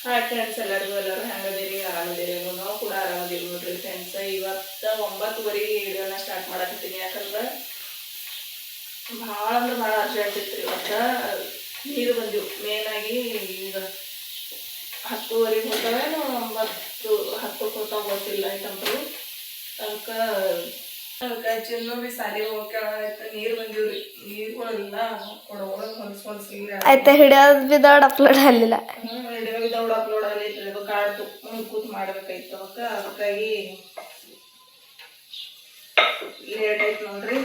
Hi friends, ಎಲ್ಲರೂ ಹೆಂಗದಿರಿ? ಆರಾಮದಿರಿ? ನಾವು ಕೂಡ ಆರಾಮದಿರಿ ನೋಡ್ರಿ ಫ್ರೆಂಡ್ಸ್. ಇವತ್ತು 9:30 ವಿಡಿಯೋನ ಸ್ಟಾರ್ಟ್ ಮಾಡಕತ್ತೀನಿ. ಯಾಕಂದ್ರೆ ಭಾಳ ಅಂದ್ರೆ ಭಾಳ ಅರ್ಜೆಂಟ್ ಇತ್ತು ರೀ. ಇವತ್ತು ನೀರು ಬಂದಿವು. ಮೇನಾಗಿ ಈಗ 10:30 ಹೋಗ್ತವೆ, 9:10 ಹೋಗ್ತಾವ ಗೊತ್ತಿಲ್ಲ ಐತಂತರು. ಅದಕ್ಕೆ ಚಿನ್ನು ಬಿ ಸಾಲಿಗೆ ಹೋಗ್ಯಾಳ. ನೀರು ಬಂದಿವ್ರಿ. ನೀರುಗಳೆಲ್ಲ ಕೊಡೊಳಗೆ ಹೊಲ್ಸೊಲ್ಸಿಲ್ಲ ಆಯ್ತಾ. ಹಿಡಿಯೋದು ವಿದೌಟ್ ಅಪ್ಲೋಡ್ ಆಗಲಿಲ್ಲ. ವಿಡಿಯೋ ವಿದೌಟ್ ಅಪ್ಲೋಡ್ ಆಗೈತ್ರಿ. ಅದು ಕಾಡ್ತು ಮುಂದೆ ಕೂತು ಮಾಡ್ಬೇಕಾಯ್ತು. ಅದಕ್ಕಾಗಿ ಲೇಟ್ ಆಯ್ತು ನೋಡ್ರಿ.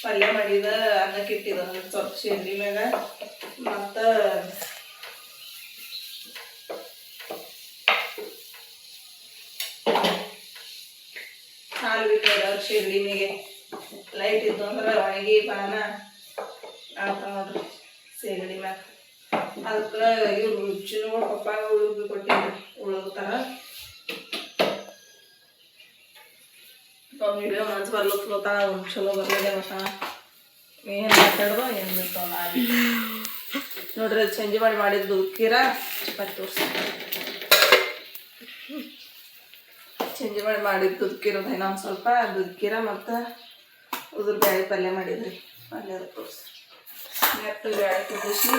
ಪಲ್ಯ ಮಾಡಿದ, ಅನ್ನಕ್ಕೆ ಇಟ್ಟಿದ ಸ್ವಲ್ಪ ಶೇಂದಿ ಮ್ಯಾಗ. ಮತ್ತು ಹಾಲು ಬಿಟ್ಟಿದ ಶೇಂದಿ ಮೇಗೆ. ಲೈಟ್ ಇದ್ದು ಅಂದ್ರೆ ಒಣಗಿ ಬಾನ ಆಡ್ತಾವ ನೋಡ್ರಿ ಸೇಗಡಿ ಮ್ಯಾಗ. ಅದಕ್ಕೆ ಇವ್ರು ಚಿನ್ನಗಳು ಪಪ್ಪ ಉಳುಗಿ ಕೊಟ್ಟಿದ್ರಿ, ಉಳುಗ್ತಾರ. ವಿಡಿಯೋ ಮನ್ಸು ಬರ್ಲತ್ತಾ ಚಲೋ ಬರ್ಲಿದೆ. ಮತ್ತ ಏನು ಮಾತಾಡ್ದೋ ಏನು ಬಿಡ್ತಾವ ನಾವಿ ನೋಡ್ರಿ. ಅದು ಸಂಜೆ ಮಾಡಿದ್ದು ಕೀರ ಚಪಾತಿ ತೋರಿಸಿ. ಸಂಜೆ ಮಾಡಿದ್ದು ಕೀರದ ಇನ್ನೊಂದು ಸ್ವಲ್ಪ ದುಡ್ಕೀರ ಮತ್ತು ಉದುರು ಬೇಳೆ ಪಲ್ಯ ಮಾಡಿದ್ರಿ. ಪಲ್ಯದ ತೋರಿಸಿ ನೆಟ್ಟು ಬೇಳೆ ಕುದಿಸಿ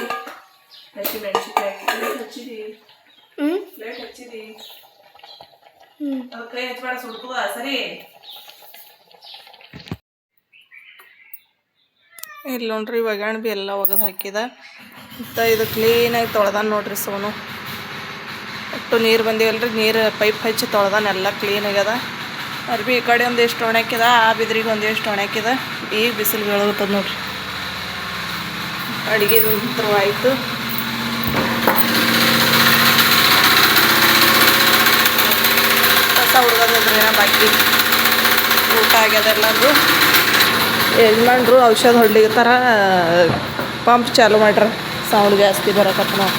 ಹಸಿ ಮೆಣಸಿನ್ಕಾಯಿ ಪ್ಲೇಟ್ ಹಚ್ಚಿದಿ. ಪ್ಲೇಟ್ ಹಚ್ಚಿದಿ ಅದು ಕೈ ಹಚ್ಬೇಡ, ಸುಡ್ತದ. ಸರಿ, ಇಲ್ಲಿ ನೋಡ್ರಿ ಒಗ್ಗರಣೆ ಬಿ ಎಲ್ಲ ಒಗದು ಹಾಕಿದ. ಮತ್ತು ಇದು ಕ್ಲೀನಾಗಿ ತೊಳ್ದಾನ ನೋಡ್ರಿ ಸೋನು. ಒಟ್ಟು ನೀರು ಬಂದಿವಲ್ರಿ, ನೀರು ಪೈಪ್ ಹಚ್ಚಿ ತೊಳ್ದಾನೆಲ್ಲ ಕ್ಲೀನ್ ಆಗ್ಯದ. ಅರ್ಬಿ ಈ ಕಡೆ ಒಂದಿಷ್ಟು ಒಣಕ್ಕಿದ, ಆ ಬಿದ್ರಿಗೆ ಒಂದಿಷ್ಟು ಒಣಕ್ಕಿದ. ಈಗ ಬಿಸಿಲು ಬೀಳೋಗ್ತದ ನೋಡ್ರಿ. ಅಡುಗೆದು ಆಯಿತು. ಕಸ ಹುಡ್ಗೋದ್ರಿ ಬಾಕಿ. ಊಟ ಆಗ್ಯದ ಎಲ್ಲರೂ. ಯಜಮಾನ್ರು ಔಷಧ ಹೊಡ್ಲಿರ್ತಾರ, ಪಂಪ್ ಚಾಲು ಮಾಡ್ರ. ಸೌಂಡ್ ಜಾಸ್ತಿ ಬರಕತ್ತ ನಾವು.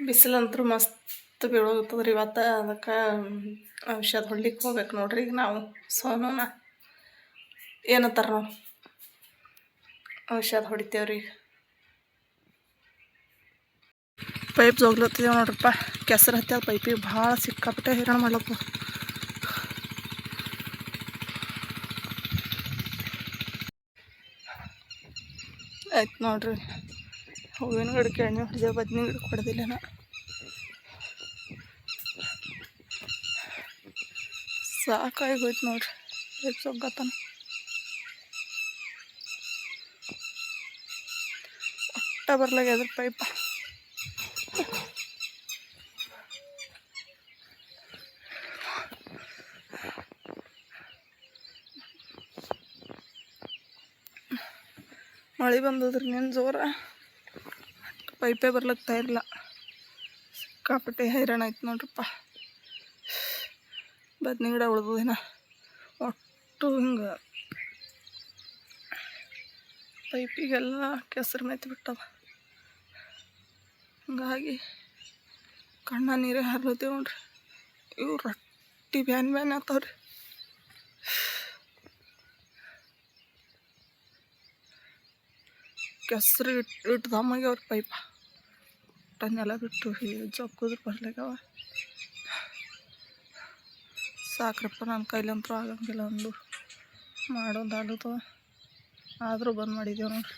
ಬಿಸಿಲಂತೂ ಮಸ್ತ್ ಬೀಳೋಗ್ತದ್ರಿ ಇವತ್ತು. ಅದಕ್ಕೆ ಔಷಧ ಹೊಡ್ಲಿಕ್ಕೆ ಹೋಗ್ಬೇಕು ನೋಡ್ರಿ. ಈಗ ನಾವು ಸೋನುನ ಏನಂತಾರ ನಾವು ಔಷಧ ಹೊಡಿತೇವ್ರಿ. ಪೈಪ್ ಜೋಗ್ಲತ್ತಿದ್ದೇವೆ ನೋಡ್ರಪ್ಪ. ಕೆಸರು ಹತ್ತಿ ಪೈಪಿಗೆ ಭಾಳ ಸಿಕ್ಕಾಪಟ್ಟೆ ಹೈರಾಣ ಮಾಡ್ಲತ್ತ. ಆಯ್ತು ನೋಡ್ರಿ. ಹೂವಿನ ಗಿಡಕ್ಕೆ ಎಣ್ಣೆ ಹೊಡೆದೇವು, ಬದ್ನಿ ಗಿಡಕ್ಕೆ ಹೊಡೆದಿಲ್ಲ ನಾ. ಸಾಕಾಗಿ ಹೋಯ್ತು ನೋಡ್ರಿ. ಪೈಪ್ ಸೊಗ್ಗತ್ತಾನ ಒಟ್ಟ ಬರ್ಲಾಗ್ಯದ್ರ ಪೈಪ. ಮಳೆ ಬಂದದ್ರಿ ನಿನ್ನ ಜೋರ. ಪೈಪೇ ಬರ್ಲಕ್ತಾ ಇಲ್ಲ. ಸಿಕ್ಕಾಪಟ್ಟೆ ಹೈರಾಣ ಆಯ್ತು ನೋಡ್ರಪ್ಪ. ಬದ್ನಿ ಗಿಡ ಉಳ್ದಿನ ಒಟ್ಟು ಹಿಂಗೆ ಪೈಪಿಗೆಲ್ಲ ಕೆಸರು ಮೆತ್ತಿ ಬಿಟ್ಟವ. ಹಂಗಾಗಿ ಕಣ್ಣ ನೀರೇ ಹರ್ಲತ್ತೇವೆ ನೋಡ್ರಿ. ಇವು ರೊಟ್ಟಿ ಬ್ಯಾನ್ ಆಗ್ತಾವ್ರಿ. ಕೆಸರು ಇಟ್ಟು ದಮ್ಮಾಗ್ಯವ್ರ ಪೈಪ. ಟನ್ನೆಲ್ಲ ಬಿಟ್ಟು ಜಗ್ಗುದ್ರ ಬರ್ಲಾಗ್ಯಾವ. ಸಾಕ್ರಪ್ಪ, ನನ್ನ ಕೈಲಂತೂ ಆಗಂಗಿಲ್ಲ. ಒಂದು ಮಾಡೋದು ಆಲೋದು ಆದರೂ ಬಂದ್ ಮಾಡಿದ್ದೇವೆ ನೋಡ್ರಿ.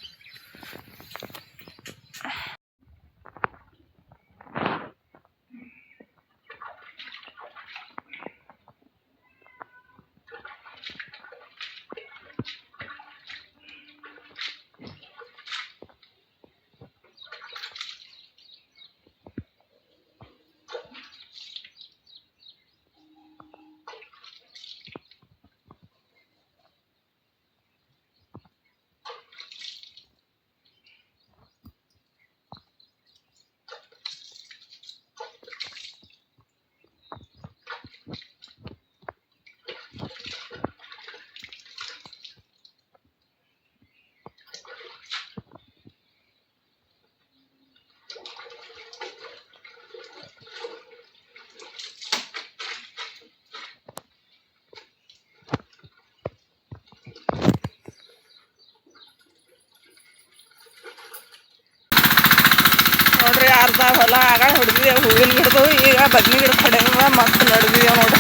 ಅರ್ಧ ಹೊಲ ಆಗ ಹೊಡೆದಿದ್ದೇವೆ ಹೂವಿನ ಗಿಡದು. ಈಗ ಬದ್ನಿ ಗಿಡ ಹೊಡೆದ ಮತ್ತೆ ನಡೆದಿದ್ದೇವೆ ನೋಡ್ರಿ.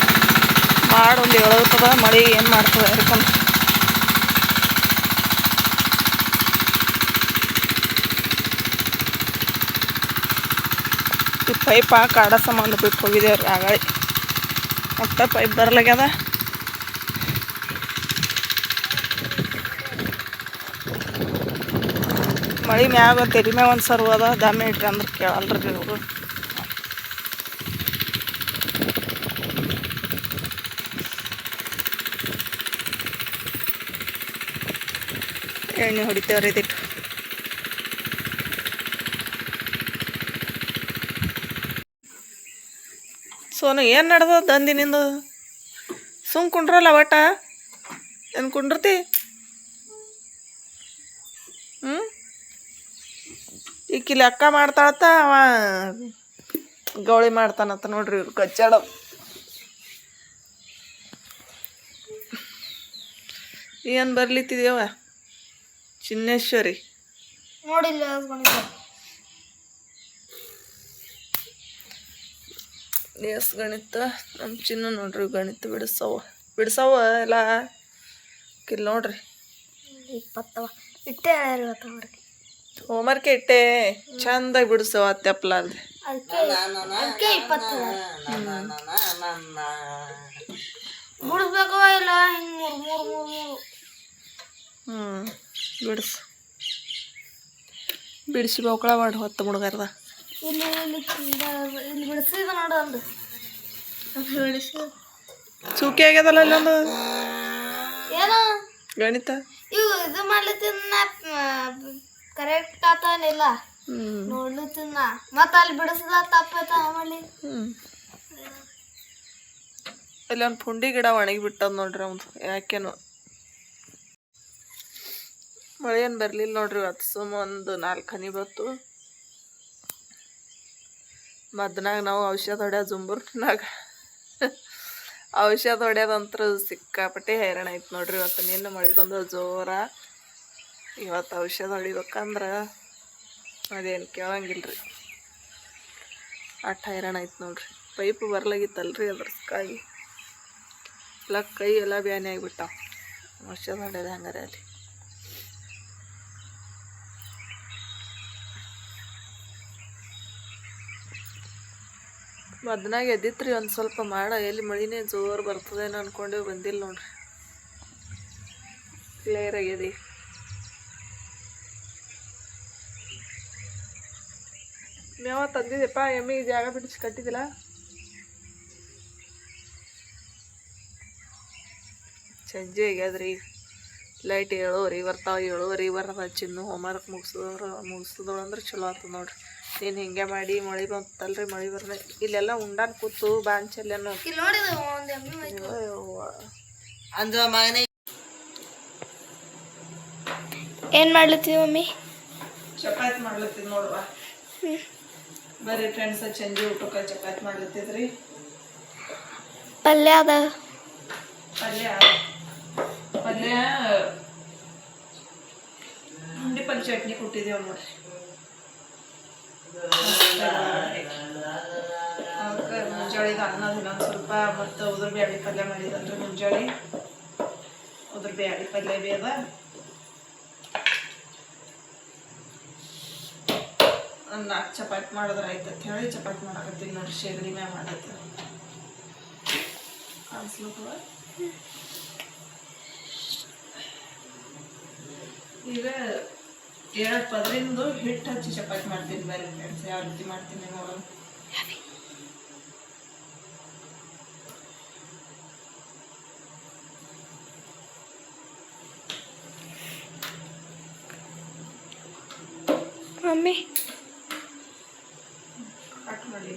ಮಾಡೊಂದು ಹೇಳೋತದ ಮಳೆ ಏನು ಮಾಡ್ತದೆ ಯಾಕಂದ್ರೆ ಈ ಪೈಪ ಕಾಡ ಸಂಬಂಧ ಬಿಟ್ಟು ಹೋಗಿದ್ದೇವ್ರಿ ಆಗಾಳಿ. ಮತ್ತೆ ಪೈಪ್ ಬರಲಾಗ್ಯದ. ಮಳೆ ಮ್ಯಾಗ ತೆರಿ ಮ್ಯಾಗ ಒಂದು ಸರ್ವ ಅದ ದಾಮಿ ಇಟ್ರಿ ಅಂದ್ರೆ ಕೇಳಲ್ರಿ ಇವರು. ಎಣ್ಣೆ ಹೊಡಿತೇವ್ರಿ ಇದಕ್ಕೆ. ಸೋನು ಏನು ನಡೆದ ದಂದಿನಿಂದ ಸುಮ್ ಕುಂಡ್ರಲ್ಲ ಒಟ್ಟ ಏನು ಕುಂಡ್ರತಿ? ಈಕಿ ಲೆಕ್ಕ ಮಾಡ್ತಾಳತ್ತ ಅವ ಗೌಳಿ ಮಾಡ್ತಾನತ್ತ ನೋಡ್ರಿ. ಇವ್ರು ಕಚ್ಚಾಡ ಏನು ಬರ್ಲಿತ್ತಿದೇವ ಚಿನ್ನೇಶ್ವರಿ ನೋಡಿಲ್ಲ ಎಸ್ ಗಣಿತ ನಮ್ಮ ಚಿನ್ನ ನೋಡ್ರಿ. ಗಣಿತ ಬಿಡ್ಸವ ಎಲ್ಲ ಕಿಲ್ ನೋಡ್ರಿ. 20 ಇಟ್ಟೆ ಹೇಳ್ಯಾರ ಇವತ್ತು ಅವ್ರಿಗೆ. ಹೋಮ್ವರ್ಕ್ ಇಟ್ಟೆ ಚಂದಾಗಿ ಬಿಡಿಸವ ತೆಪ್ಪಲಾರ್ದೆ. ಅದಕ್ಕೆ 20 ಬಿಡಿಸ್ಬೇಕು ಇಲ್ಲ ಹಿಂಗೆ ಮೂರು ಬಿಡಿಸಿ ಬೌಕಳ ಮಾಡಿ ಹೊತ್ತು ಮುಡ್ಗಾರ್ದ. ಇಲ್ಲಿ ಇಲ್ಲಿ ಬಿಡಿಸಿದ ನೋಡೋದು ಚೂಕಿ ಆಗ್ಯದಲ್ಲ ಇಲ್ಲೊಂದು ಏನೋ ಗಣಿತ. ಇವು ಇದು ಮಾಡ್ಲತ್ತಿನ ಕರೆಕ್ಟ್ ಆತನಿಲ್ಲ ನೋಡ್ಲತ್ತಿನ ಮತ್ತೆ ಅಲ್ಲಿ ಬಿಡಿಸಿದ ತಪ್ಪೈತ ಮಾಡಿ. ಅಲ್ಲಿ ಒಂದು ಪುಂಡಿ ಗಿಡ ಒಣಗಿ ಬಿಟ್ಟದ ನೋಡ್ರಿ ಅವ್ದು. ಯಾಕೇನು ಮಳೆ ಏನು ಬರಲಿಲ್ಲ ನೋಡ್ರಿ. ಇವತ್ತು ಸುಮ್ಮ ಒಂದು 4 ಹನಿ ಬತ್ತು. ಮದ್ನಾಗ ನಾವು ಔಷಧ ಹೊಡ್ಯೋದು ಜುಂಬೂರ್ನಾಗ ಔಷಧ ಹೊಡ್ಯೋದಂತ್ರ ಸಿಕ್ಕಾಪಟ್ಟೆ ಹೈರಾಣ ಐತೆ ನೋಡ್ರಿ. ಇವತ್ತು ನಿನ್ನೆ ಮಳೆ ಬಂದು ಜೋರ. ಇವತ್ತು ಔಷಧ ಹೊಡಿಬೇಕಂದ್ರೆ ಅದೇನು ಕೇಳಂಗಿಲ್ಲ ರೀ. ಅಷ್ಟು ಹೈರಾಣ ಐತೆ ನೋಡ್ರಿ. ಪೈಪು ಬರ್ಲಾಗಿತ್ತಲ್ರಿ ಅದ್ರ ಕಾಯಿ ಎಲ್ಲ ಕೈ ಎಲ್ಲ ಬ್ಯಾನೆ ಆಗಿಬಿಟ್ಟಾವ ಔಷಧ ಹೊಡ್ಯೋದು ಹಂಗಾರೆ ಅಲ್ಲಿ. ಮದ್ನಾಗ ಎದ್ದಿತ್ರಿ ಒಂದು ಸ್ವಲ್ಪ ಮಾಡ. ಎಲ್ಲಿ ಮಳಿನೇ ಜೋರು ಬರ್ತದೇನೋ ಅನ್ಕೊಂಡೇವು, ಬಂದಿಲ್ಲ ನೋಡ್ರಿ. ಕ್ಲಿಯರ್ ಆಗ್ಯದಿ. ಮೇವ ತಂದಿದ್ದೆಪ್ಪ ಎಮ್ಮಿಗೆ ಜಾಗ ಬಿಡಿಸಿ ಕಟ್ಟಿದ್ದಿಲ್ಲ. ಸಂಜೆ ಆಗ್ಯದ್ರಿ. ಲೈಟ್ 7:30 ಬರ್ತಾವ. 7:30 ಬರದ ಚಿನ್ನು ಹೋಮ್ವರ್ಕ್ ಮುಗಿಸಿದಳು ಅಂದ್ರೆ ಚಲೋ ಆಗ್ತದೆ ನೋಡ್ರಿ. ನೀನು ಹಿಂಗೆ ಮಾಡಿ ಮಳೆ ಬಂತಲ್ರಿ. ಮಳೆ ಬರ್ದೆ ಇಲ್ಲೆಲ್ಲ ಉಂಡಾನ್ ಕೂತು ಬಾಂಚಲ್ಲೇನು ಏನು ಮಾಡ್ಲತ್ತೀವಿ ಮಮ್ಮಿ? ಚಪಾತಿ ಮಾಡ್ಲತ್ತಿದ್ ನೋಡ್ವಾ. ಬರ್ರಿ ಫ್ರೆಂಡ್ಸ್, ಸಂಜೆ ಊಟಕ್ಕೆ ಚಪಾತಿ ಮಾಡ್ಲತ್ತಿದ್ರಿ. ಪಲ್ಯ ಅದ. ಪಲ್ಯ ಹುಂಡಿ ಪಲ್ಯ ಚಟ್ನಿ ಕೊಟ್ಟಿದ್ದೇವೆ ನೋಡ್ರಿ. ಅದಕ್ಕೆ ಮುಂಜಾಳಿದ ಅನ್ನದ ಇನ್ನೊಂದು ಸ್ವಲ್ಪ ಮತ್ತು ಉದ್ರ ಬ್ಯಾಳಿ ಪಲ್ಯ ಮಾಡಿದಲ್ರಿ. ಮುಂಜಾಳೆ ಉದ್ರ ಬ್ಯಾಳಿ ಪಲ್ಯ ಬೇದ. ಒಂದು 4 ಚಪಾತಿ ಮಾಡಿದ್ರೆ ಆಯ್ತಂತ ಹೇಳಿ ಚಪಾತಿ ಮಾಡಕತ್ತೀನಿ ನೋಡ್ರಿ. ಶೇಗಡಿ ಮ್ಯಾಗ ಮಾಡತ್ತೀನಿ ಕಾಣಿಸ್ಲತ್ತವ. ಈಗ 2 ಪದರಿಂದು ಹಿಟ್ಟು ಹಚ್ಚಿ ಚಪಾತಿ ಮಾಡ್ತೀನಿ. ಬೇರೆ ಫ್ರೆಂಡ್ಸ್ ಯಾವ ರೀತಿ ಮಾಡ್ತೀನಿ ನೋಡೋಣ. ಮಮ್ಮಿ ಕಟ್ ಮಾಡಿ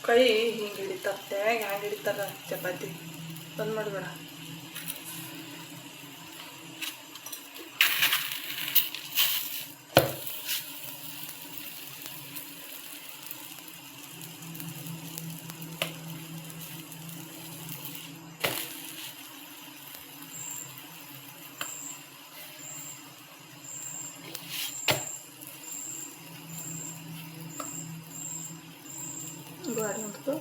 ಕೈ ಹಿಂಗೆ ಹಿಡಿತಾರೆ ತೆಳಗೆ ಹ್ಯಾಂಗೆ ಹಿಡಿತಾರ ಚಪಾತಿ ಬಂದ್ ಮಾಡಿಬೇಡ. ಗಾಡಿ ಹೊಡ್ತು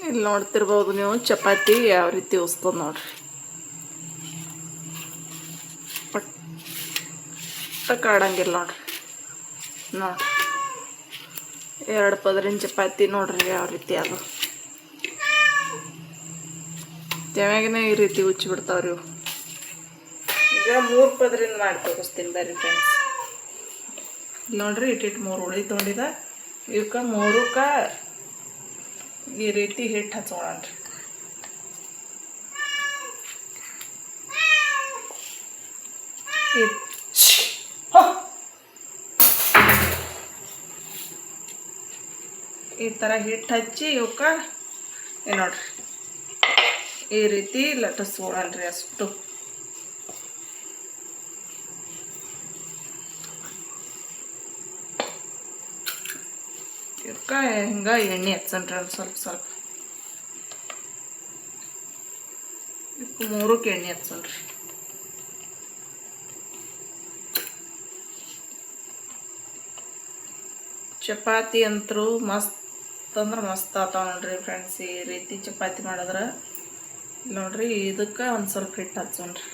ಇಲ್ಲಿ ನೋಡ್ತಿರ್ಬೋದು ನೀವು ಚಪಾತಿ ಯಾವ ರೀತಿ ಉಸ್ತದ ನೋಡ್ರಿ. ಪಟ್ಟ ಕಾಡಂಗಿಲ್ಲ ನೋಡ್ರಿ. ನೋಡ್ರಿ 2 ಪದರಿನ ಚಪಾತಿ ನೋಡ್ರಿ ಯಾವ ರೀತಿ ಅದು ತೆವ್ಯಾಗನೇ ಈ ರೀತಿ ಉಚ್ಚಿಬಿಡ್ತಾವ್ರಿ ಇವು. ಈಗ 3 ಪದರಿಂದ ಮಾಡಿ ತೋರಿಸ್ತೀನಿ ಬರ್ರಿ ಫ್ರೆಂಡ್ಸ್. ನೋಡ್ರಿ ಇಟ್ಟಿಟ್ಟು 3 ಉಳಿ ತೊಗೊಂಡಿದ. ಇವಕ್ಕೆ 3ಕ್ಕೆ ಈ ರೀತಿ ಹಿಟ್ಟು ಹಚ್ಕೊಳ್ಳೋಣ್ರಿ. ಈ ಥರ ಹಿಟ್ಟು ಹಚ್ಚಿ ಇವಕ್ಕೆ ನೋಡ್ರಿ ಈ ರೀತಿ ಲಟ್ಟಿಸ್ಕೊಳ್ಳೋಣ್ರಿ. ಅಷ್ಟು ಇವಕ್ಕೆ ಹಿಂಗೆ ಎಣ್ಣೆ ಹಚ್ಚನ್ರಿ ಒಂದು ಸ್ವಲ್ಪ ಇವಕ್ಕೆ 3ಕ್ಕೆ ಎಣ್ಣೆ ಹಚ್ಚನ್ರಿ. ಚಪಾತಿ ಅಂತರೂ ಮಸ್ತ್ ಅಂದ್ರೆ ಮಸ್ತ್ ಆತಾವ ನೋಡ್ರಿ ಫ್ರೆಂಡ್ಸ್. ಈ ರೀತಿ ಚಪಾತಿ ಮಾಡಿದ್ರೆ ನೋಡ್ರಿ ಇದಕ್ಕೆ ಒಂದು ಸ್ವಲ್ಪ ಹಿಟ್ಟು ಹಚ್ಚೋಣ್ರಿ.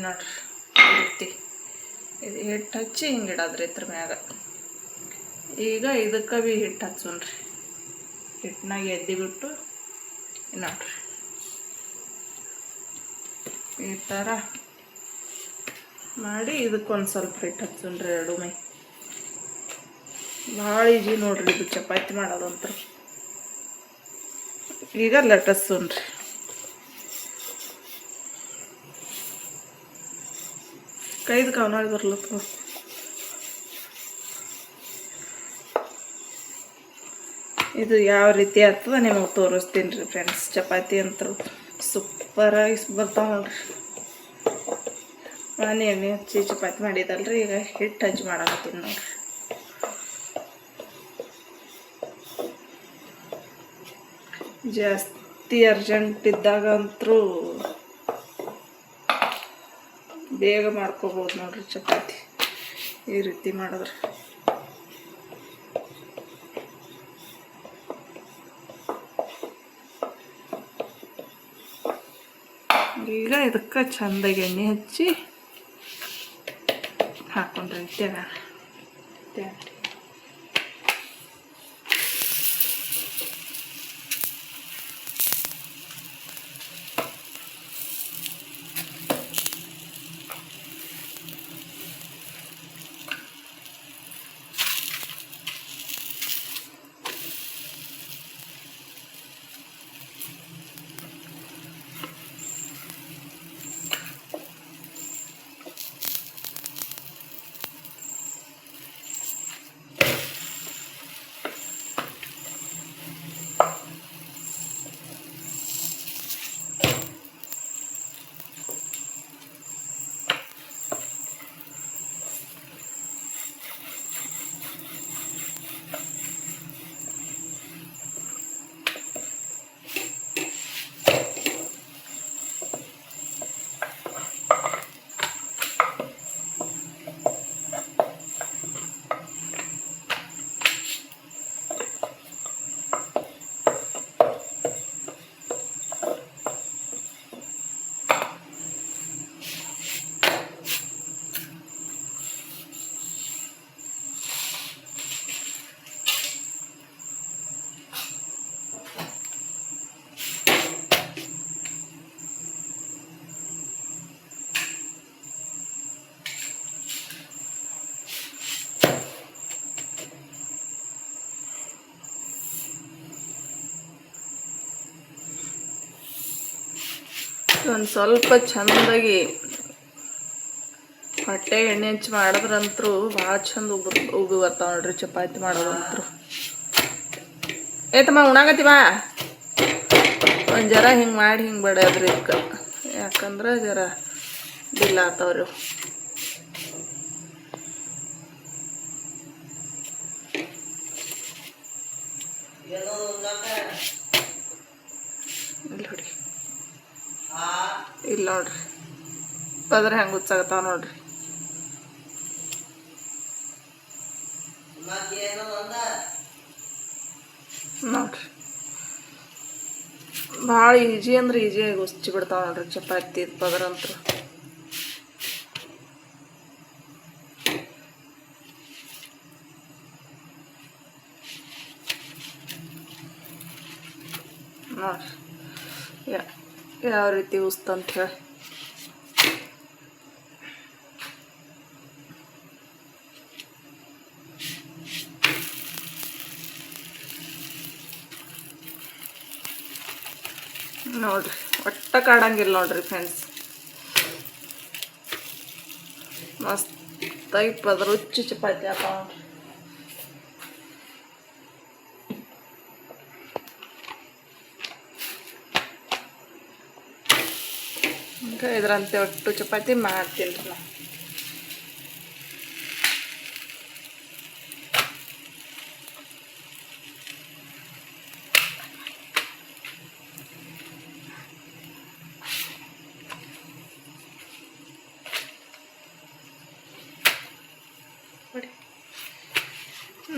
ನೋಡ್ರಿ ಈ ರೀತಿ ಇದು ಹಿಟ್ಟು ಹಚ್ಚಿ ಹಿಂಗೆ ಇಡೋದ್ರಿ ಇದ್ರ ಮ್ಯಾಗ. ಈಗ ಇದಕ್ಕೆ ಭೀ ಹಿಟ್ಟು ಹಚ್ಚೋಣ್ರಿ. ಹಿಟ್ಟನಾಗ ಎದ್ದಿ ಬಿಟ್ಟು ನೋಡ್ರಿ ಈ ಥರ ಮಾಡಿ ಇದಕ್ಕೊಂದು ಸ್ವಲ್ಪ ಹಿಟ್ಟು ಹಚ್ಚೋಣ್ರಿ. 2 ಮೈ ಭಾಳ ಈಜಿ ನೋಡ್ರಿ ಇದು ಚಪಾತಿ ಮಾಡೋದಂತ. ಈಗ ಲಟ್ಟಿಸೋಣ್ರಿ. ಕೈದು ಕವನಾಗಿ ಬರ್ಲತ್ತ. ಇದು ಯಾವ ರೀತಿ ಆಗ್ತದ ನಿಮಗೆ ತೋರಿಸ್ತೀನಿ ರೀ ಫ್ರೆಂಡ್ಸ್. ಚಪಾತಿ ಅಂತೂ ಸೂಪರಾಗಿ ಬರ್ತಾವ ನೋಡ್ರಿ. ನಾನು ಎಣ್ಣೆ ಹಚ್ಚಿ ಚಪಾತಿ ಮಾಡಿದಲ್ರಿ. ಈಗ ಹಿಟ್ಟು ಹಚ್ಚಿ ಮಾಡಕತ್ತೀನಿ ನೋಡ್ರಿ. ಜಾಸ್ತಿ ಅರ್ಜೆಂಟ್ ಇದ್ದಾಗ ಅಂತೂ ಬೇಗ ಮಾಡ್ಕೋಬೋದು ನೋಡ್ರಿ ಚಪಾತಿ ಈ ರೀತಿ ಮಾಡಿದ್ರೆ. ಈಗ ಇದಕ್ಕೆ ಚೆಂದಾಗಿ ಎಣ್ಣೆ ಹಚ್ಚಿ ಹಾಕೊಂಡ್ರಿ ತೆವ್ಯಾಗ. ಒಂದು ಸ್ವಲ್ಪ ಚಂದಾಗಿ ಹೊಟ್ಟೆ ಎಣ್ಣೆ ಹಚ್ಚಿ ಮಾಡಿದ್ರಂತರೂ ಭಾಳ ಚಂದ ಉಬ್ಬಿ ಬರ್ತಾವ ನೋಡ್ರಿ ಚಪಾತಿ ಮಾಡೋದಂತರು. ಏತಮ್ಮ ಉಣಾಗತ್ತಿ ಬಾ. ಒಂದು ಜರ ಹಿಂಗೆ ಮಾಡಿ ಹಿಂಗೆ ಬಡಿಯೋದ್ರಿ ಇದಕ್ಕೆ, ಯಾಕಂದ್ರೆ ಜರ ಬಿಲ್ಲ ಆತವ್ರಿ. ಇಲ್ಲಿ ಹೊಡಿ, ಇಲ್ಲ ನೋಡ್ರಿ ಪದ್ರ ಹೆಂಗೆ ಹುಚ್ಚಾಗತ್ತಾವ ನೋಡ್ರಿ. ನೋಡ್ರಿ ಭಾಳ ಈಜಿ ಅಂದ್ರೆ ಈಜಿಯಾಗಿ ಉಚ್ಚಿ ಬಿಡ್ತಾವ ನೋಡ್ರಿ ಚಪಾತಿ ಪದ್ರ ಅಂತೂ. ನೋಡ್ರಿ ಯಾವ ರೀತಿ ಉಸ್ತಂತ ಹೇಳಿ. ನೋಡ್ರಿ ಒಟ್ಟ ಕಾಡಂಗಿಲ್ಲ ನೋಡ್ರಿ ಫ್ರೆಂಡ್ಸ್, ಮಸ್ತಾಗಿ ಪದ್ರ ರುಚಿ ಚಪಾತಿ ಹಾಕೋ. ಇದ್ರಂತೆ ಒಟ್ಟು ಚಪಾತಿ ಮಾಡ್ತೀನಿ ರೀ ನಾನು.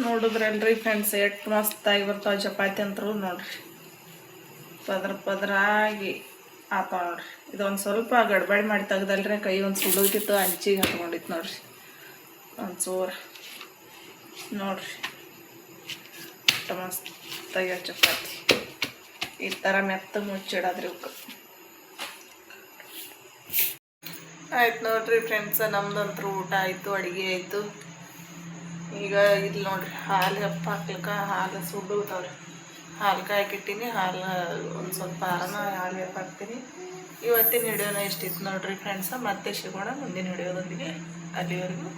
ನೋಡಿದ್ರಲ್ರಿ ಫ್ರೆಂಡ್ಸ್ ಎಷ್ಟು ಮಸ್ತಾಗಿ ಬರ್ತಾವೆ ಚಪಾತಿ ಅಂತರೂ ನೋಡ್ರಿ, ಪದ್ರಾಗಿ ಆತಾವ ನೋಡ್ರಿ. ಇದೊಂದು ಸ್ವಲ್ಪ ಗಡ್ಬಡಿ ಮಾಡಿ ತೆಗ್ದಲ್ರಿ ಕೈ ಒಂದು ಸುಡೋಕಿತ್ತು, ಹಂಚಿಗೆ ಹತ್ಕೊಂಡಿತ್ತು ನೋಡ್ರಿ ಒಂದು ಚೂರು. ನೋಡ್ರಿ ಎಷ್ಟು ಮಸ್ತಾಗಿ ಚಪಾತಿ ಈ ಥರ ಮೆತ್ತಗೆ ಮುಚ್ಚಿಡೋದ್ರಿ ಇವಕ್ಕೆ. ಆಯ್ತು ನೋಡ್ರಿ ಫ್ರೆಂಡ್ಸ್, ನಮ್ದಂತೂ ಊಟ ಆಯಿತು, ಅಡುಗೆ ಆಯಿತು. ಈಗ ಇಲ್ಲಿ ನೋಡ್ರಿ ಹಾಲು ಹೆಪ್ಪ ಹಾಕ್ಲಿಕ್ಕೆ ಹಾಲು ಸುಡ್ತಾವ್ರಿ. ಹಾಲು ಕಾಯ್ಕಿಟ್ಟಿನಿ, ಹಾಲು ಒಂದು ಸ್ವಲ್ಪ ಆರನ ಹಾಲು ಹೆಪ್ಪ ಹಾಕ್ತೀನಿ. ಇವತ್ತಿನ ವಿಡಿಯೋನ ಇಷ್ಟಿತ್ತು ನೋಡ್ರಿ ಫ್ರೆಂಡ್ಸ. ಮತ್ತೆ ಸಿಗೋಣ ಮುಂದಿನ ವಿಡಿಯೋದೊಂದಿಗೆ. ಅಲ್ಲಿವರೆಗೂ